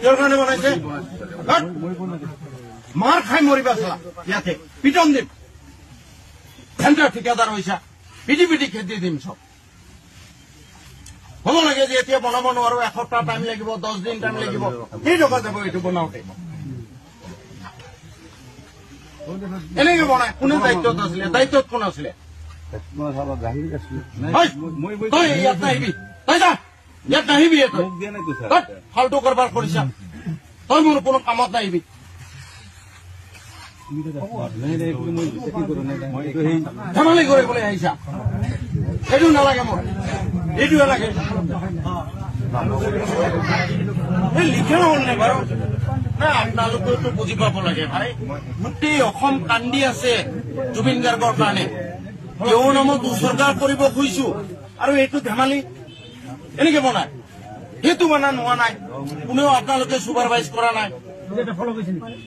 কিহৰ কাৰণে বনাইছে? মাৰ খাই মৰিবা চলা ইয়াতে পিটন দিম চেণ্টাৰ ঠিকাদাৰ হৈছা পিটি পিটি খেদি দিম চব হ'ব লাগে যে এতিয়া বনাব নোৱাৰো এসপ্তাহ টাইম লাগিব 10 দিন টাইম লাগিব কেই টকা যাব এইটো বনাওঁতে এনেকে বনাই কোনে দায়িত্বত আছিলে দায়িত্বত কোন আছিলে তই ইয়াত নাহিবি তই যা ইয়াত নাহিবি তই ফাল্টু কাৰবাৰ কৰিছা তই মোৰ কোনো কামত নাহিবি ধেমালি কৰিবলৈ আহিছা সেইটো নালাগে মোৰ এইটোৱে লাগে লিখে নহল নে বাৰু না আপোনালোকেতো বুজি পাব লাগে ভাই গোটেই অসম কান্দি আছে জুবিন গাৰ্গৰ কাৰণে তেওঁৰ নামত উচৰ্গা কৰিব খুজিছো আৰু এইটো ধেমালি এনেকে বনায় সেইটো বনা নোহোৱা নাই কোনেও আপোনালোকে চুপাৰভাইজ কৰা নাই